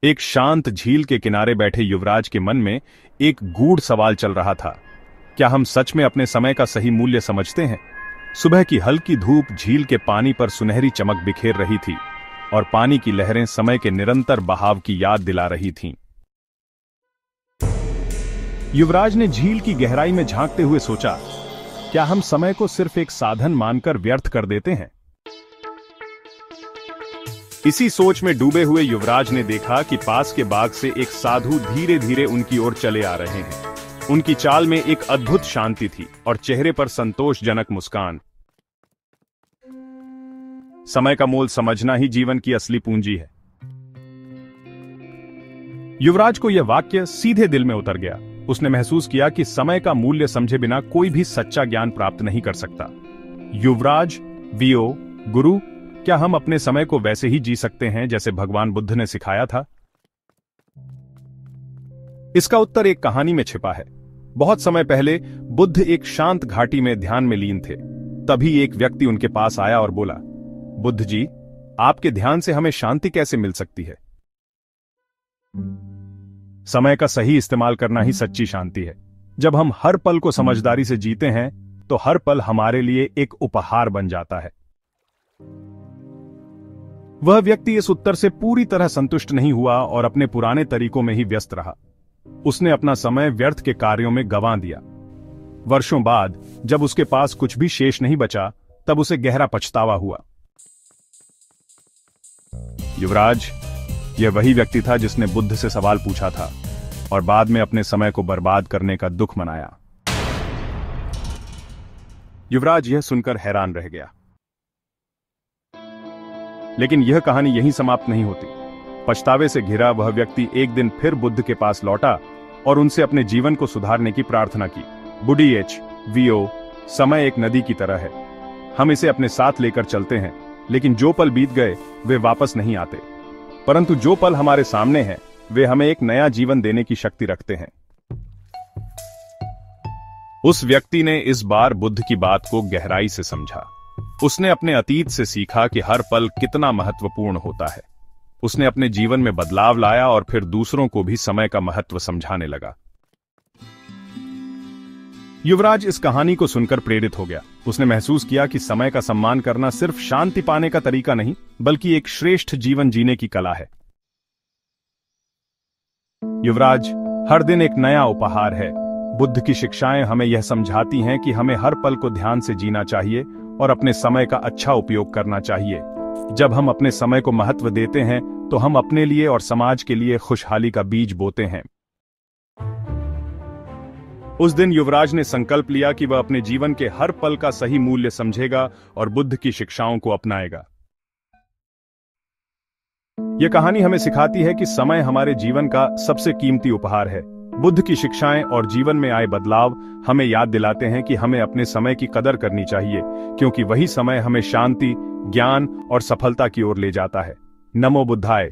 एक शांत झील के किनारे बैठे युवराज के मन में एक गूढ़ सवाल चल रहा था। क्या हम सच में अपने समय का सही मूल्य समझते हैं? सुबह की हल्की धूप झील के पानी पर सुनहरी चमक बिखेर रही थी और पानी की लहरें समय के निरंतर बहाव की याद दिला रही थीं। युवराज ने झील की गहराई में झांकते हुए सोचा, क्या हम समय को सिर्फ एक साधन मानकर व्यर्थ कर देते हैं? इसी सोच में डूबे हुए युवराज ने देखा कि पास के बाग से एक साधु धीरे धीरे उनकी ओर चले आ रहे हैं। उनकी चाल में एक अद्भुत शांति थी और चेहरे पर संतोषजनक मुस्कान। समय का मोल समझना ही जीवन की असली पूंजी है। युवराज को यह वाक्य सीधे दिल में उतर गया। उसने महसूस किया कि समय का मूल्य समझे बिना कोई भी सच्चा ज्ञान प्राप्त नहीं कर सकता। युवराज, वियो, गुरु, क्या हम अपने समय को वैसे ही जी सकते हैं जैसे भगवान बुद्ध ने सिखाया था? इसका उत्तर एक कहानी में छिपा है। बहुत समय पहले बुद्ध एक शांत घाटी में ध्यान में लीन थे। तभी एक व्यक्ति उनके पास आया और बोला, बुद्ध जी, आपके ध्यान से हमें शांति कैसे मिल सकती है? समय का सही इस्तेमाल करना ही सच्ची शांति है। जब हम हर पल को समझदारी से जीते हैं तो हर पल हमारे लिए एक उपहार बन जाता है। वह व्यक्ति इस उत्तर से पूरी तरह संतुष्ट नहीं हुआ और अपने पुराने तरीकों में ही व्यस्त रहा। उसने अपना समय व्यर्थ के कार्यों में गंवा दिया। वर्षों बाद जब उसके पास कुछ भी शेष नहीं बचा, तब उसे गहरा पछतावा हुआ। युवराज, यह वही व्यक्ति था जिसने बुद्ध से सवाल पूछा था और बाद में अपने समय को बर्बाद करने का दुख मनाया। युवराज यह सुनकर हैरान रह गया। लेकिन यह कहानी यहीं समाप्त नहीं होती। पछतावे से घिरा वह व्यक्ति एक दिन फिर बुद्ध के पास लौटा और उनसे अपने जीवन को सुधारने की प्रार्थना की। बुढ़ी एच, वीओ, समय एक नदी की तरह है। हम इसे अपने साथ लेकर चलते हैं, लेकिन जो पल बीत गए वे वापस नहीं आते। परंतु जो पल हमारे सामने हैं, वे हमें एक नया जीवन देने की शक्ति रखते हैं। उस व्यक्ति ने इस बार बुद्ध की बात को गहराई से समझा। उसने अपने अतीत से सीखा कि हर पल कितना महत्वपूर्ण होता है। उसने अपने जीवन में बदलाव लाया और फिर दूसरों को भी समय का महत्व समझाने लगा। युवराज इस कहानी को सुनकर प्रेरित हो गया। उसने महसूस किया कि समय का सम्मान करना सिर्फ शांति पाने का तरीका नहीं, बल्कि एक श्रेष्ठ जीवन जीने की कला है। युवराज, हर दिन एक नया उपहार है। बुद्ध की शिक्षाएं हमें यह समझाती हैं कि हमें हर पल को ध्यान से जीना चाहिए और अपने समय का अच्छा उपयोग करना चाहिए। जब हम अपने समय को महत्व देते हैं तो हम अपने लिए और समाज के लिए खुशहाली का बीज बोते हैं। उस दिन युवराज ने संकल्प लिया कि वह अपने जीवन के हर पल का सही मूल्य समझेगा और बुद्ध की शिक्षाओं को अपनाएगा। यह कहानी हमें सिखाती है कि समय हमारे जीवन का सबसे कीमती उपहार है। बुद्ध की शिक्षाएं और जीवन में आए बदलाव हमें याद दिलाते हैं कि हमें अपने समय की कदर करनी चाहिए, क्योंकि वही समय हमें शांति, ज्ञान और सफलता की ओर ले जाता है। नमो बुद्धाय।